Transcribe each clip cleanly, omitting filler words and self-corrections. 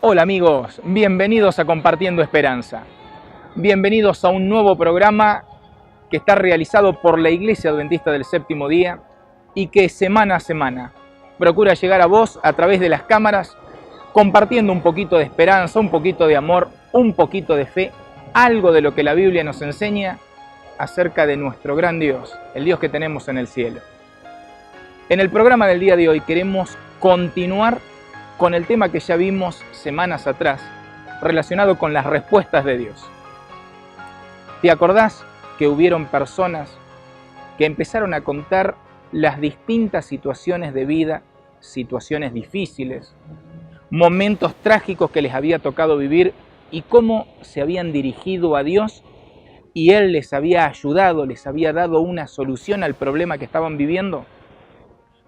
Hola amigos, bienvenidos a Compartiendo Esperanza. Bienvenidos a un nuevo programa que está realizado por la Iglesia Adventista del Séptimo Día y que semana a semana procura llegar a vos a través de las cámaras, compartiendo un poquito de esperanza, un poquito de amor, un poquito de fe, algo de lo que la Biblia nos enseña acerca de nuestro gran Dios, el Dios que tenemos en el cielo. En el programa del día de hoy queremos continuar con el tema que ya vimos semanas atrás, relacionado con las respuestas de Dios. ¿Te acordás que hubieron personas que empezaron a contar las distintas situaciones de vida, situaciones difíciles, momentos trágicos que les había tocado vivir y cómo se habían dirigido a Dios y Él les había ayudado, les había dado una solución al problema que estaban viviendo?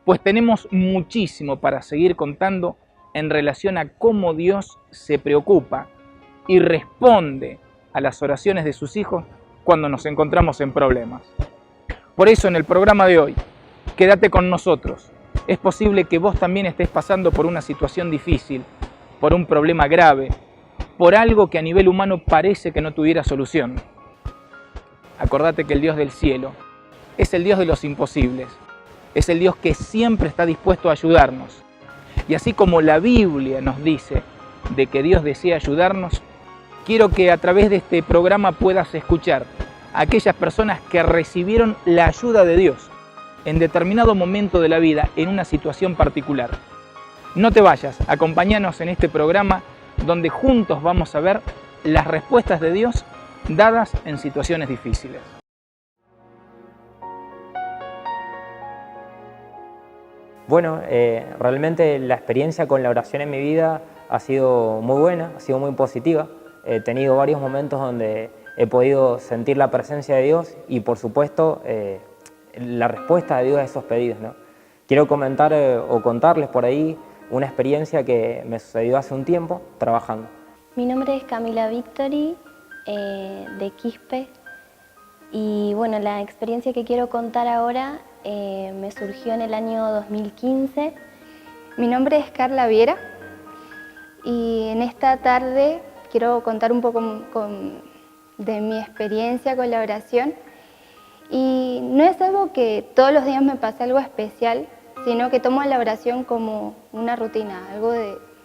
Pues tenemos muchísimo para seguir contando en relación a cómo Dios se preocupa y responde a las oraciones de sus hijos cuando nos encontramos en problemas. Por eso en el programa de hoy, quédate con nosotros. Es posible que vos también estés pasando por una situación difícil, por un problema grave, por algo que a nivel humano parece que no tuviera solución. Acordate que el Dios del cielo es el Dios de los imposibles, es el Dios que siempre está dispuesto a ayudarnos. Y así como la Biblia nos dice de que Dios desea ayudarnos, quiero que a través de este programa puedas escuchar a aquellas personas que recibieron la ayuda de Dios en determinado momento de la vida, en una situación particular. No te vayas, acompáñanos en este programa donde juntos vamos a ver las respuestas de Dios dadas en situaciones difíciles. Bueno, realmente la experiencia con la oración en mi vida ha sido muy buena, ha sido muy positiva. He tenido varios momentos donde he podido sentir la presencia de Dios y, por supuesto, la respuesta de Dios a esos pedidos, ¿no? Quiero comentar o contarles por ahí una experiencia que me sucedió hace un tiempo trabajando. Mi nombre es Camila Victory, de Quispe, y bueno, la experiencia que quiero contar ahora me surgió en el año 2015. Mi nombre es Carla Viera y en esta tarde quiero contar un poco de mi experiencia con la oración. Y no es algo que todos los días me pase algo especial, sino que tomo la oración como una rutina,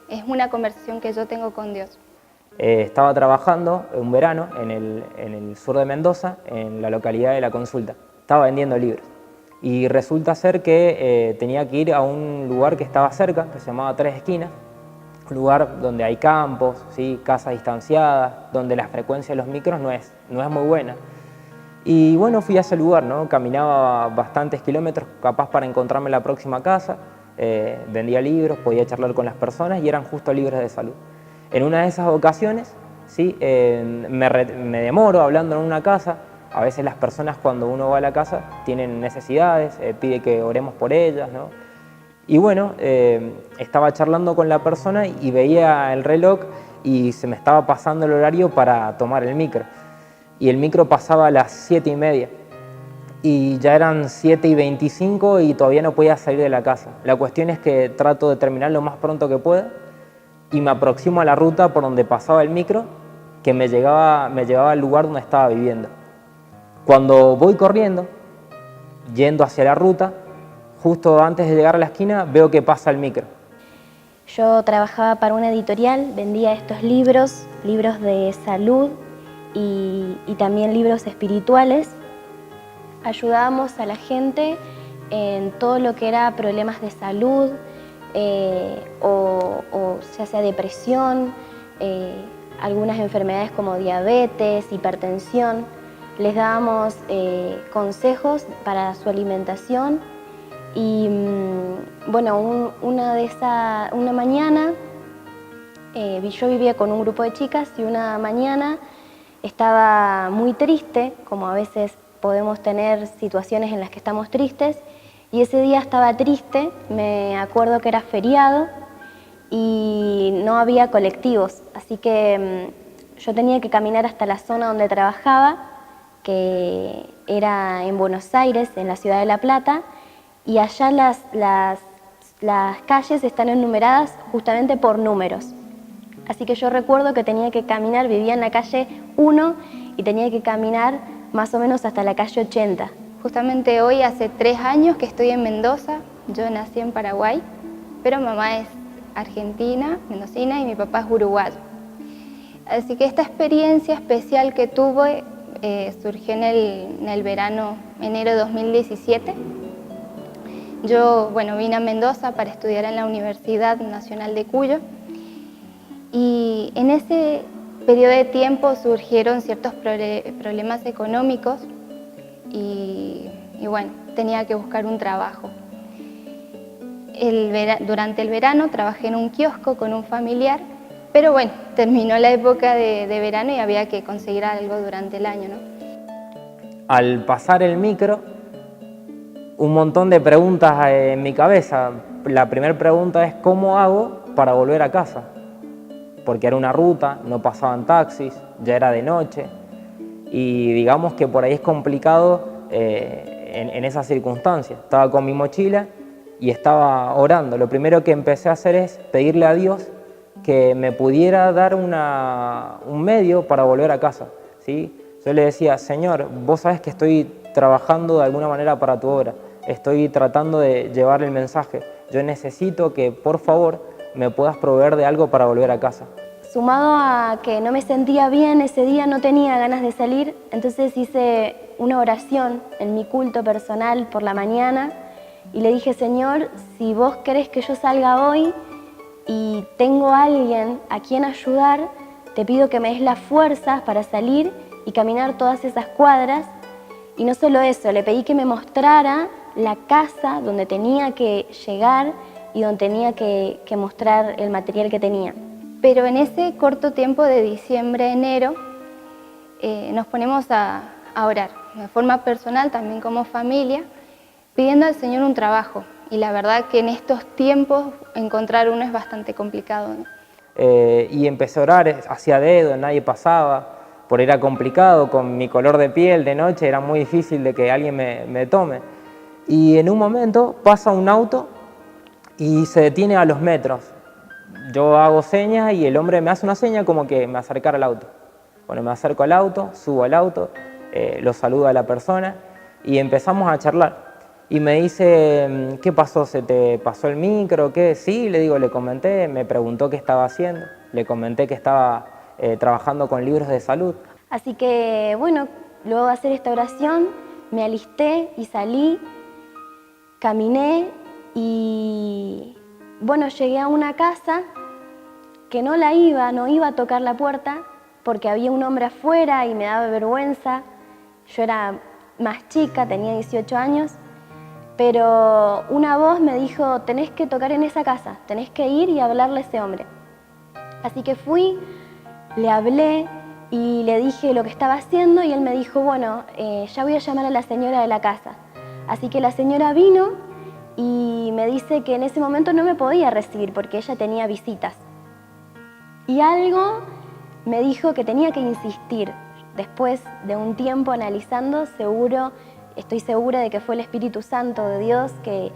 es una conversación que yo tengo con Dios. Estaba trabajando un verano en el sur de Mendoza, en la localidad de La Consulta. Estaba vendiendo libros. Y resulta ser que tenía que ir a un lugar que estaba cerca, que se llamaba Tres Esquinas, un lugar donde hay campos, ¿sí? Casas distanciadas, donde la frecuencia de los micros no es muy buena. Y bueno, fui a ese lugar, ¿no? Caminaba bastantes kilómetros, capaz para encontrarme la próxima casa, vendía libros, podía charlar con las personas y eran justo libros de salud. En una de esas ocasiones, ¿sí? Me demoro hablando en una casa. A veces las personas cuando uno va a la casa tienen necesidades, pide que oremos por ellas, ¿no? Y bueno, estaba charlando con la persona y veía el reloj y se me estaba pasando el horario para tomar el micro. Y el micro pasaba a las 7:30 y ya eran 7:25 y todavía no podía salir de la casa. La cuestión es que trato de terminar lo más pronto que pueda y me aproximo a la ruta por donde pasaba el micro que me llevaba al lugar donde estaba viviendo. Cuando voy corriendo, yendo hacia la ruta, justo antes de llegar a la esquina, veo que pasa el micro. Yo trabajaba para una editorial, vendía estos libros de salud y también libros espirituales. Ayudábamos a la gente en todo lo que era problemas de salud, o ya sea depresión, algunas enfermedades como diabetes, hipertensión. Les dábamos consejos para su alimentación y bueno, una mañana yo vivía con un grupo de chicas y una mañana estaba muy triste, como a veces podemos tener situaciones en las que estamos tristes, y ese día estaba triste. Me acuerdo que era feriado y no había colectivos, así que yo tenía que caminar hasta la zona donde trabajaba, que era en Buenos Aires, en la ciudad de La Plata, y allá las calles están enumeradas justamente por números. Así que yo recuerdo que tenía que caminar, vivía en la calle 1 y tenía que caminar más o menos hasta la calle 80. Justamente hoy hace 3 años que estoy en Mendoza. Yo nací en Paraguay, pero mamá es argentina, mendocina, y mi papá es uruguayo. Así que esta experiencia especial que tuve surgió en el verano, enero de 2017. Yo, vine a Mendoza para estudiar en la Universidad Nacional de Cuyo, y en ese periodo de tiempo surgieron ciertos problemas económicos y tenía que buscar un trabajo. Durante el verano trabajé en un kiosco con un familiar, pero terminó la época de verano y había que conseguir algo durante el año, ¿no? Al pasar el micro, un montón de preguntas en mi cabeza. La primera pregunta es ¿cómo hago para volver a casa? Porque era una ruta, no pasaban taxis, ya era de noche y digamos que por ahí es complicado en esas circunstancias. Estaba con mi mochila y estaba orando. Lo primero que empecé a hacer es pedirle a Dios que me pudiera dar un medio para volver a casa, ¿sí? Yo le decía, Señor, vos sabés que estoy trabajando de alguna manera para tu obra, estoy tratando de llevar el mensaje, yo necesito que por favor me puedas proveer de algo para volver a casa. Sumado a que no me sentía bien ese día, no tenía ganas de salir, entonces hice una oración en mi culto personal por la mañana y le dije, Señor, si vos querés que yo salga hoy y tengo a alguien a quien ayudar, te pido que me des las fuerzas para salir y caminar todas esas cuadras. Y no solo eso, le pedí que me mostrara la casa donde tenía que llegar y donde tenía que mostrar el material que tenía. Pero en ese corto tiempo de diciembre a enero nos ponemos a orar, de forma personal, también como familia, pidiendo al Señor un trabajo. Y la verdad que en estos tiempos encontrar uno es bastante complicado, ¿no? Y empecé a orar, hacía dedo, nadie pasaba, por era complicado, con mi color de piel de noche era muy difícil de que alguien me tome. Y en un momento pasa un auto y se detiene a los metros. Yo hago señas y el hombre me hace una seña como que me acercara al auto. Bueno, me acerco al auto, subo al auto, lo saludo a la persona y empezamos a charlar. Y me dice, ¿qué pasó? ¿Se te pasó el micro? ¿Qué? Sí, le digo, le comenté, me preguntó qué estaba haciendo, le comenté que estaba trabajando con libros de salud. Así que luego de hacer esta oración me alisté y salí, caminé y llegué a una casa que no iba a tocar la puerta porque había un hombre afuera y me daba vergüenza. Yo era más chica, tenía 18 años, pero una voz me dijo, tenés que tocar en esa casa, tenés que ir y hablarle a ese hombre. Así que fui, le hablé y le dije lo que estaba haciendo y él me dijo, ya voy a llamar a la señora de la casa. Así que la señora vino y me dice que en ese momento no me podía recibir porque ella tenía visitas. Y algo me dijo que tenía que insistir. Después de un tiempo analizando, estoy segura de que fue el Espíritu Santo de Dios que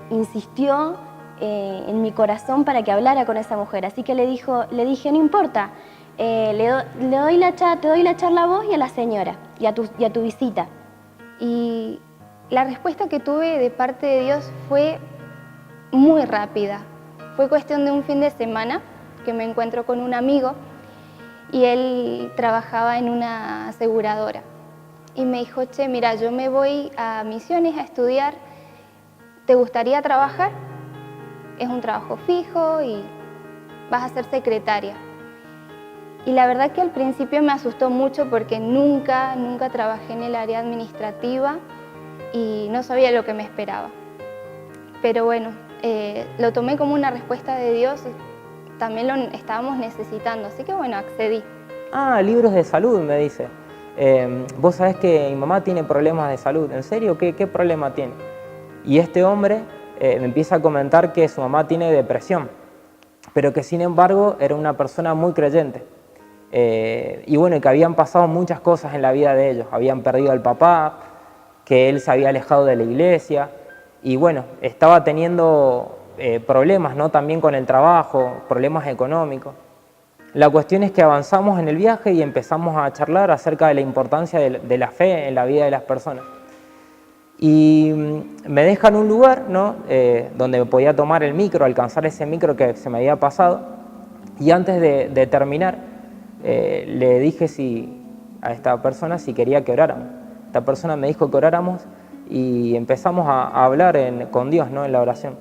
insistió en mi corazón para que hablara con esa mujer. Así que le dije, no importa, te doy la charla a vos y a la señora y a tu visita. Y la respuesta que tuve de parte de Dios fue muy rápida. Fue cuestión de un fin de semana que me encuentro con un amigo y él trabajaba en una aseguradora. Y me dijo, che, mira, yo me voy a Misiones a estudiar, ¿te gustaría trabajar? Es un trabajo fijo y vas a ser secretaria. Y la verdad que al principio me asustó mucho porque nunca trabajé en el área administrativa y no sabía lo que me esperaba. Pero lo tomé como una respuesta de Dios, también lo estábamos necesitando, así que accedí. Ah, libros de salud, me dice. Vos sabés que mi mamá tiene problemas de salud. ¿En serio? ¿Qué problema tiene? Y este hombre me empieza a comentar que su mamá tiene depresión, pero que sin embargo era una persona muy creyente. Y que habían pasado muchas cosas en la vida de ellos. Habían perdido al papá, que él se había alejado de la iglesia y estaba teniendo problemas, ¿no? También con el trabajo, problemas económicos. La cuestión es que avanzamos en el viaje y empezamos a charlar acerca de la importancia de la fe en la vida de las personas. Y me dejan un lugar, ¿no? Donde me podía tomar el micro, alcanzar ese micro que se me había pasado. Y antes de terminar, le dije a esta persona si quería que oráramos. Esta persona me dijo que oráramos y empezamos a hablar con Dios, ¿no? En la oración.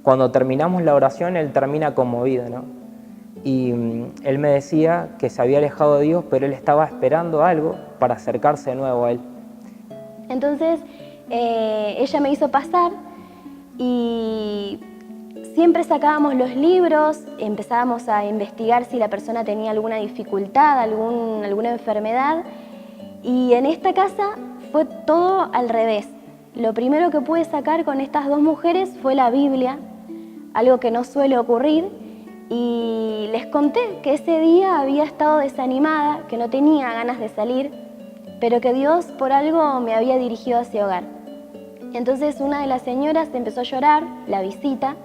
Cuando terminamos la oración, él termina conmovido, ¿no? Y él me decía que se había alejado de Dios, pero él estaba esperando algo para acercarse de nuevo a él. Entonces, ella me hizo pasar y siempre sacábamos los libros, empezábamos a investigar si la persona tenía alguna dificultad, alguna enfermedad. Y en esta casa fue todo al revés. Lo primero que pude sacar con estas dos mujeres fue la Biblia, algo que no suele ocurrir. Y les conté que ese día había estado desanimada, que no tenía ganas de salir, pero que Dios por algo me había dirigido a ese hogar. Entonces una de las señoras empezó a llorar, la visita,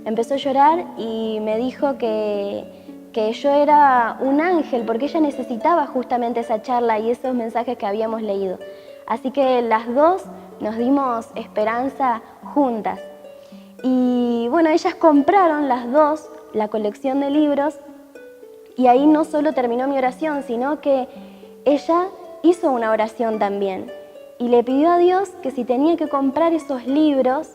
empezó a llorar y me dijo que yo era un ángel porque ella necesitaba justamente esa charla y esos mensajes que habíamos leído. Así que las dos nos dimos esperanza juntas. Y bueno, ellas compraron las dos la colección de libros y ahí no solo terminó mi oración, sino que ella hizo una oración también y le pidió a Dios que si tenía que comprar esos libros,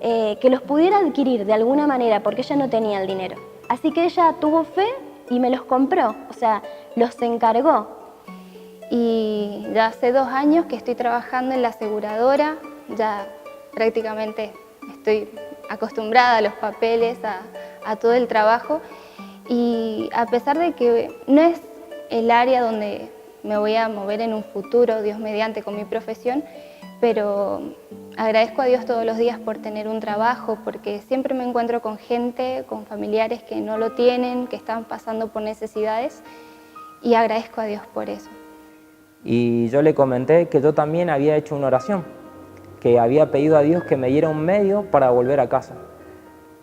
que los pudiera adquirir de alguna manera porque ella no tenía el dinero. Así que ella tuvo fe y me los compró, o sea, los encargó. Y ya hace 2 años que estoy trabajando en la aseguradora, ya prácticamente estoy acostumbrada a los papeles, a todo el trabajo, y a pesar de que no es el área donde me voy a mover en un futuro, Dios mediante, con mi profesión, pero agradezco a Dios todos los días por tener un trabajo, porque siempre me encuentro con gente, con familiares que no lo tienen, que están pasando por necesidades, y agradezco a Dios por eso. Y yo le comenté que yo también había hecho una oración, que había pedido a Dios que me diera un medio para volver a casa.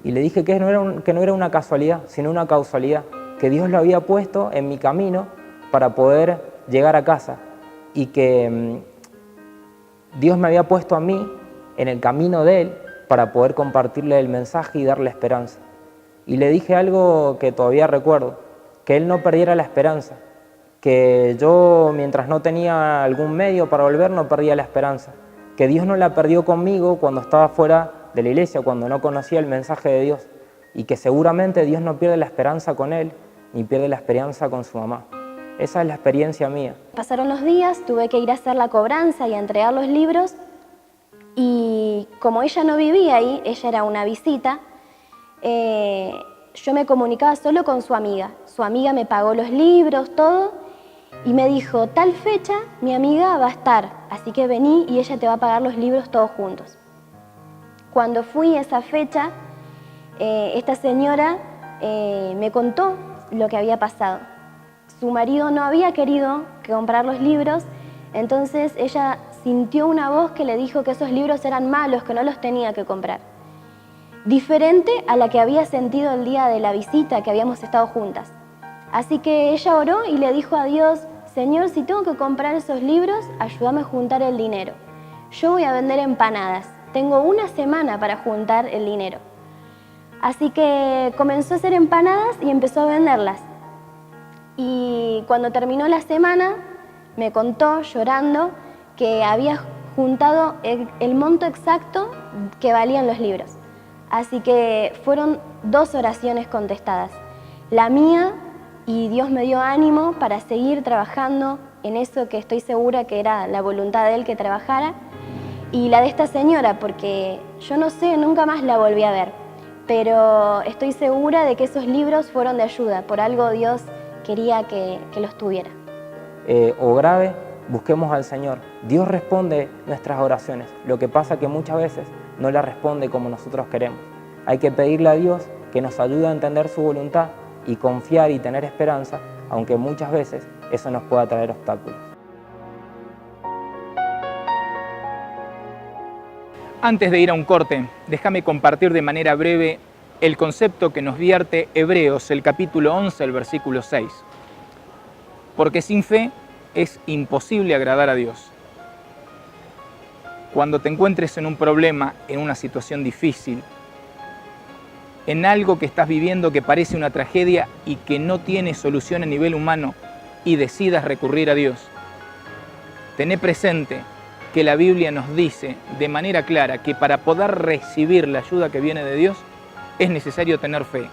Y le dije que no era una casualidad, sino una causalidad, que Dios lo había puesto en mi camino para poder llegar a casa y que Dios me había puesto a mí en el camino de Él para poder compartirle el mensaje y darle esperanza. Y le dije algo que todavía recuerdo, que Él no perdiera la esperanza, que yo mientras no tenía algún medio para volver no perdía la esperanza, que Dios no la perdió conmigo cuando estaba fuera de la iglesia, cuando no conocía el mensaje de Dios, y que seguramente Dios no pierde la esperanza con Él, ni pierde la esperanza con su mamá. Esa es la experiencia mía. Pasaron los días, tuve que ir a hacer la cobranza y a entregar los libros, y como ella no vivía ahí, ella era una visita, yo me comunicaba solo con su amiga. Su amiga me pagó los libros, todo, y me dijo, tal fecha mi amiga va a estar, así que vení y ella te va a pagar los libros todos juntos. Cuando fui esa fecha, esta señora me contó lo que había pasado. Su marido no había querido comprar los libros, entonces ella sintió una voz que le dijo que esos libros eran malos, que no los tenía que comprar. Diferente a la que había sentido el día de la visita, que habíamos estado juntas. Así que ella oró y le dijo a Dios, Señor, si tengo que comprar esos libros, ayúdame a juntar el dinero. Yo voy a vender empanadas. Tengo una semana para juntar el dinero. Así que comenzó a hacer empanadas y empezó a venderlas. Y cuando terminó la semana, me contó, llorando, que había juntado el monto exacto que valían los libros. Así que fueron 2 oraciones contestadas. La mía, y Dios me dio ánimo para seguir trabajando en eso que estoy segura que era la voluntad de Él que trabajara. Y la de esta señora, porque yo no sé, nunca más la volví a ver, pero estoy segura de que esos libros fueron de ayuda, por algo Dios quería que los tuviera. O grave, busquemos al Señor. Dios responde nuestras oraciones, lo que pasa que muchas veces no las responde como nosotros queremos. Hay que pedirle a Dios que nos ayude a entender su voluntad y confiar y tener esperanza, aunque muchas veces eso nos pueda traer obstáculos. Antes de ir a un corte, déjame compartir de manera breve el concepto que nos vierte Hebreos, el capítulo 11, el versículo 6. Porque sin fe es imposible agradar a Dios. Cuando te encuentres en un problema, en una situación difícil, en algo que estás viviendo que parece una tragedia y que no tiene solución a nivel humano y decidas recurrir a Dios, tené presente que la Biblia nos dice de manera clara que para poder recibir la ayuda que viene de Dios es necesario tener fe,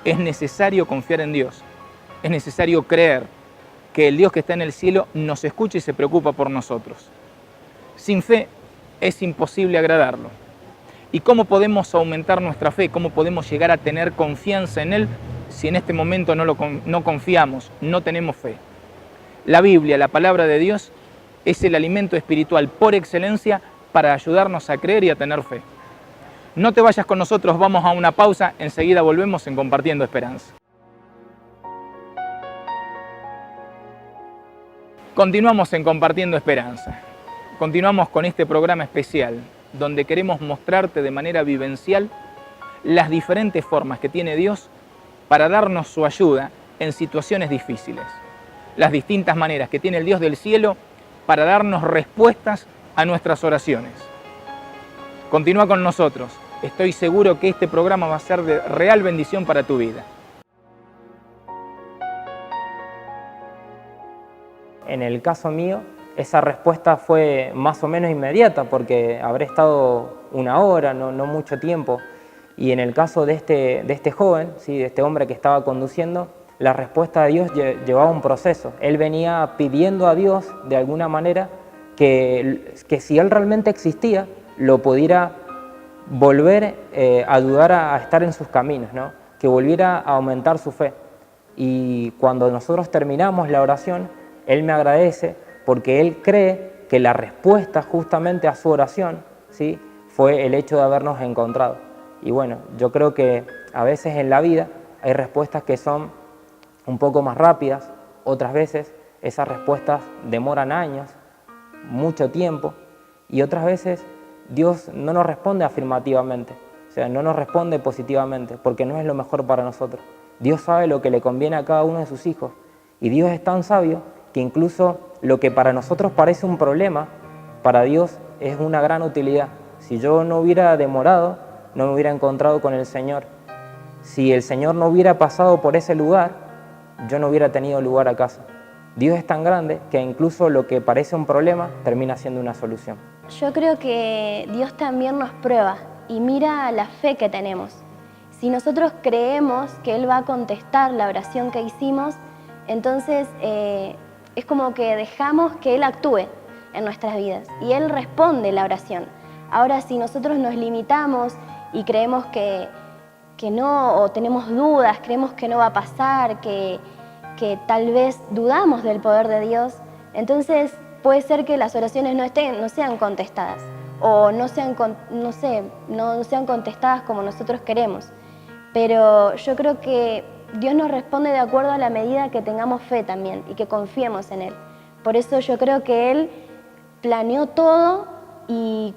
es necesario confiar en Dios, es necesario creer que el Dios que está en el cielo nos escucha y se preocupa por nosotros. Sin fe es imposible agradarlo. ¿Y cómo podemos aumentar nuestra fe? ¿Cómo podemos llegar a tener confianza en Él si en este momento no confiamos, no tenemos fe? La Biblia, la palabra de Dios, es el alimento espiritual por excelencia para ayudarnos a creer y a tener fe. No te vayas con nosotros, vamos a una pausa, enseguida volvemos en Compartiendo Esperanza. Continuamos en Compartiendo Esperanza. Continuamos con este programa especial, donde queremos mostrarte de manera vivencial las diferentes formas que tiene Dios para darnos su ayuda en situaciones difíciles. Las distintas maneras que tiene el Dios del cielo para darnos respuestas a nuestras oraciones. Continúa con nosotros. Estoy seguro que este programa va a ser de real bendición para tu vida. En el caso mío, esa respuesta fue más o menos inmediata porque habré estado una hora, no mucho tiempo. Y en el caso de este joven, ¿sí? De este hombre que estaba conduciendo, la respuesta de Dios llevaba un proceso. Él venía pidiendo a Dios de alguna manera que si Él realmente existía, lo pudiera volver a ayudar a estar en sus caminos, ¿no? Que volviera a aumentar su fe. Y cuando nosotros terminamos la oración, Él me agradece porque Él cree que la respuesta justamente a su oración, ¿sí? Fue el hecho de habernos encontrado. Y bueno, yo creo que a veces en la vida hay respuestas que son un poco más rápidas, otras veces esas respuestas demoran años, mucho tiempo, y otras veces Dios no nos responde afirmativamente, o sea, no nos responde positivamente, porque no es lo mejor para nosotros. Dios sabe lo que le conviene a cada uno de sus hijos, y Dios es tan sabio que incluso lo que para nosotros parece un problema, para Dios es una gran utilidad. Si yo no hubiera demorado, no me hubiera encontrado con el Señor. Si el Señor no hubiera pasado por ese lugar, yo no hubiera tenido lugar a casa. Dios es tan grande que incluso lo que parece un problema termina siendo una solución. Yo creo que Dios también nos prueba y mira la fe que tenemos. Si nosotros creemos que Él va a contestar la oración que hicimos, entonces es como que dejamos que Él actúe en nuestras vidas y Él responde la oración. Ahora, si nosotros nos limitamos y creemos que no, o tenemos dudas, creemos que no va a pasar, que tal vez dudamos del poder de Dios, entonces puede ser que las oraciones no sean contestadas o no sean contestadas como nosotros queremos. Pero yo creo que Dios nos responde de acuerdo a la medida que tengamos fe también y que confiemos en Él. Por eso yo creo que Él planeó todo y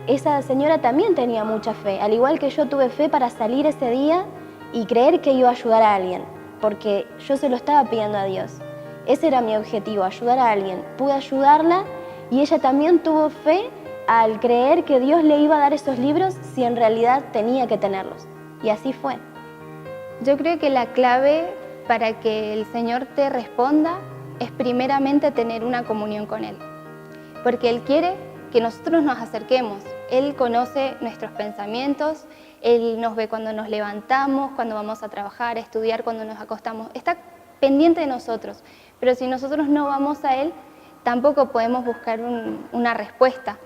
esa señora también tenía mucha fe, al igual que yo tuve fe para salir ese día y creer que iba a ayudar a alguien, porque yo se lo estaba pidiendo a Dios. Ese era mi objetivo, ayudar a alguien. Pude ayudarla y ella también tuvo fe al creer que Dios le iba a dar esos libros si en realidad tenía que tenerlos. Y así fue. Yo creo que la clave para que el Señor te responda es primeramente tener una comunión con Él, porque Él quiere que nosotros nos acerquemos. Él conoce nuestros pensamientos, Él nos ve cuando nos levantamos, cuando vamos a trabajar, a estudiar, cuando nos acostamos. Está pendiente de nosotros, pero si nosotros no vamos a Él, tampoco podemos buscar una respuesta.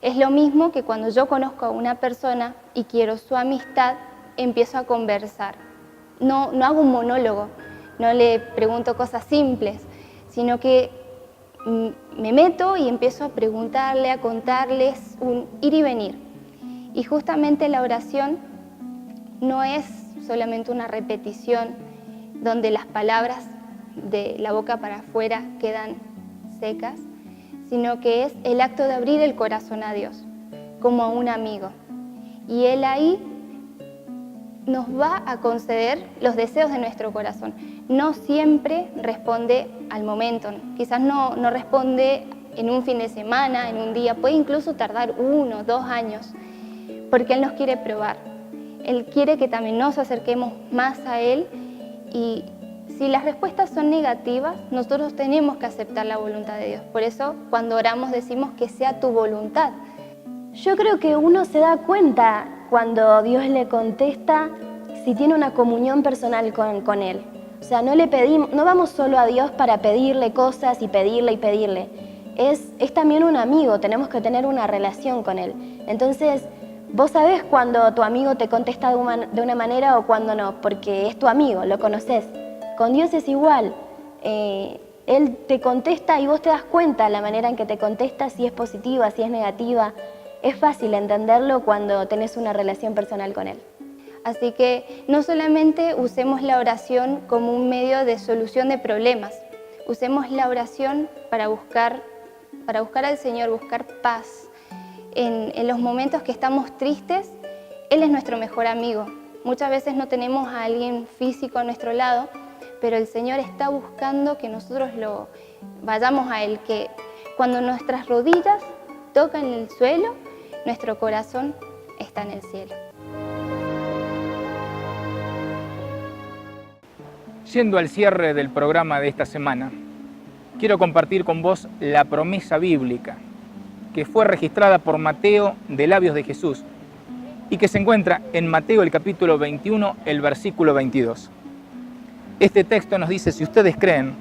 Es lo mismo que cuando yo conozco a una persona y quiero su amistad, empiezo a conversar. No hago un monólogo, no le pregunto cosas simples, sino que me meto y empiezo a preguntarle, a contarles, un ir y venir. Y justamente la oración no es solamente una repetición donde las palabras de la boca para afuera quedan secas, sino que es el acto de abrir el corazón a Dios, como a un amigo. Y Él ahí nos va a conceder los deseos de nuestro corazón. No siempre responde al momento, quizás no responde en un fin de semana, en un día, puede incluso tardar 1 o 2 años, porque Él nos quiere probar. Él quiere que también nos acerquemos más a Él, y si las respuestas son negativas, nosotros tenemos que aceptar la voluntad de Dios. Por eso, cuando oramos decimos que sea tu voluntad. Yo creo que uno se da cuenta cuando Dios le contesta si tiene una comunión personal con Él. O sea, no vamos solo a Dios para pedirle cosas y pedirle. Es también un amigo, tenemos que tener una relación con Él. Entonces, vos sabés cuando tu amigo te contesta de una manera o cuando no, porque es tu amigo, lo conoces. Con Dios es igual. Él te contesta y vos te das cuenta la manera en que te contesta, si es positiva, si es negativa. Es fácil entenderlo cuando tenés una relación personal con Él. Así que no solamente usemos la oración como un medio de solución de problemas, usemos la oración para buscar al Señor, buscar paz. En los momentos que estamos tristes, Él es nuestro mejor amigo. Muchas veces no tenemos a alguien físico a nuestro lado, pero el Señor está buscando que nosotros vayamos a Él, que cuando nuestras rodillas tocan el suelo, nuestro corazón está en el cielo. Yendo al cierre del programa de esta semana, quiero compartir con vos la promesa bíblica que fue registrada por Mateo de labios de Jesús y que se encuentra en Mateo el capítulo 21, el versículo 22. Este texto nos dice: si ustedes creen,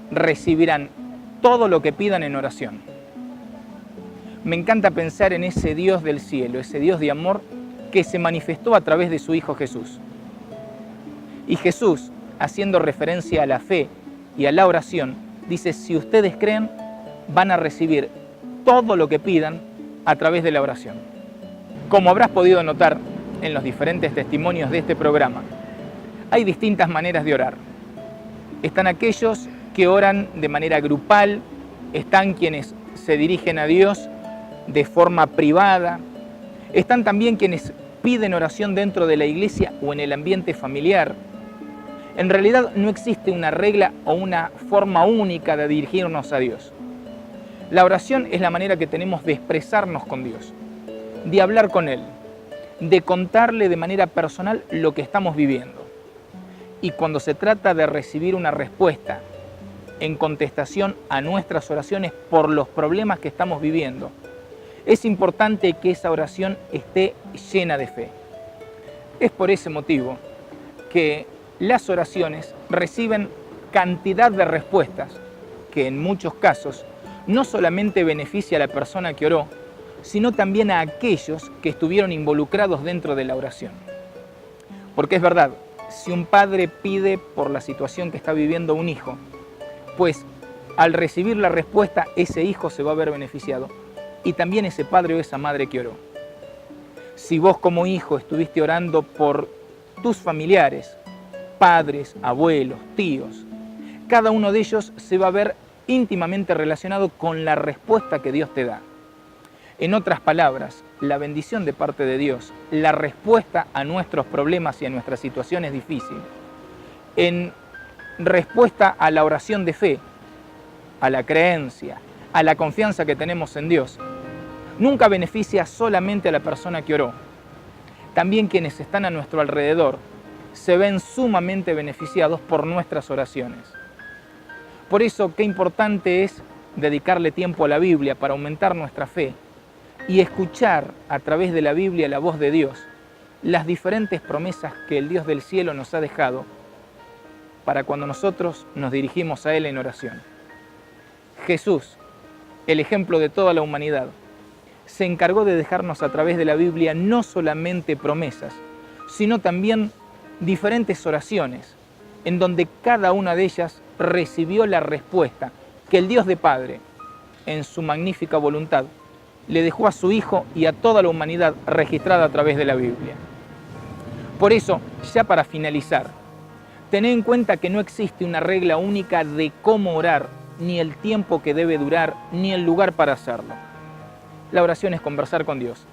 recibirán todo lo que pidan en oración. Me encanta pensar en ese Dios del cielo, ese Dios de amor que se manifestó a través de su Hijo Jesús. Y Jesús, haciendo referencia a la fe y a la oración, dice: si ustedes creen, van a recibir todo lo que pidan a través de la oración. Como habrás podido notar en los diferentes testimonios de este programa, hay distintas maneras de orar. Están aquellos que oran de manera grupal, están quienes se dirigen a Dios de forma privada, están también quienes piden oración dentro de la iglesia o en el ambiente familiar. En realidad no existe una regla o una forma única de dirigirnos a Dios. La oración es la manera que tenemos de expresarnos con Dios, de hablar con Él, de contarle de manera personal lo que estamos viviendo. Y cuando se trata de recibir una respuesta en contestación a nuestras oraciones por los problemas que estamos viviendo, es importante que esa oración esté llena de fe. Es por ese motivo que las oraciones reciben cantidad de respuestas que en muchos casos no solamente beneficia a la persona que oró, sino también a aquellos que estuvieron involucrados dentro de la oración. Porque es verdad, si un padre pide por la situación que está viviendo un hijo, pues al recibir la respuesta ese hijo se va a ver beneficiado y también ese padre o esa madre que oró. Si vos como hijo estuviste orando por tus familiares, padres, abuelos, tíos, cada uno de ellos se va a ver íntimamente relacionado con la respuesta que Dios te da. En otras palabras, la bendición de parte de Dios, la respuesta a nuestros problemas y a nuestras situaciones difíciles, en respuesta a la oración de fe, a la creencia, a la confianza que tenemos en Dios, nunca beneficia solamente a la persona que oró. También quienes están a nuestro alrededor se ven sumamente beneficiados por nuestras oraciones. Por eso, qué importante es dedicarle tiempo a la Biblia para aumentar nuestra fe y escuchar a través de la Biblia la voz de Dios, las diferentes promesas que el Dios del cielo nos ha dejado para cuando nosotros nos dirigimos a Él en oración. Jesús, el ejemplo de toda la humanidad, se encargó de dejarnos a través de la Biblia no solamente promesas, sino también diferentes oraciones, en donde cada una de ellas recibió la respuesta que el Dios de Padre, en su magnífica voluntad, le dejó a su Hijo y a toda la humanidad registrada a través de la Biblia. Por eso, ya para finalizar, tened en cuenta que no existe una regla única de cómo orar, ni el tiempo que debe durar, ni el lugar para hacerlo. La oración es conversar con Dios.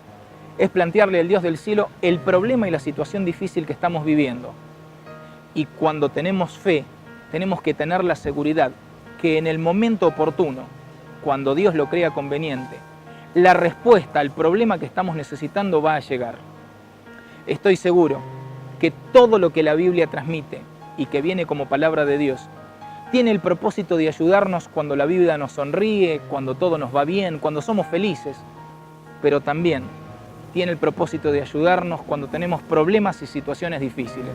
es plantearle al Dios del cielo el problema y la situación difícil que estamos viviendo. Y cuando tenemos fe, tenemos que tener la seguridad que en el momento oportuno, cuando Dios lo crea conveniente, la respuesta al problema que estamos necesitando va a llegar. Estoy seguro que todo lo que la Biblia transmite y que viene como palabra de Dios tiene el propósito de ayudarnos cuando la vida nos sonríe, cuando todo nos va bien, cuando somos felices, pero también tiene el propósito de ayudarnos cuando tenemos problemas y situaciones difíciles.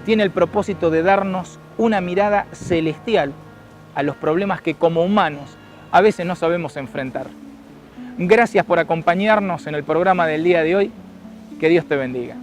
Tiene el propósito de darnos una mirada celestial a los problemas que como humanos a veces no sabemos enfrentar. Gracias por acompañarnos en el programa del día de hoy. Que Dios te bendiga.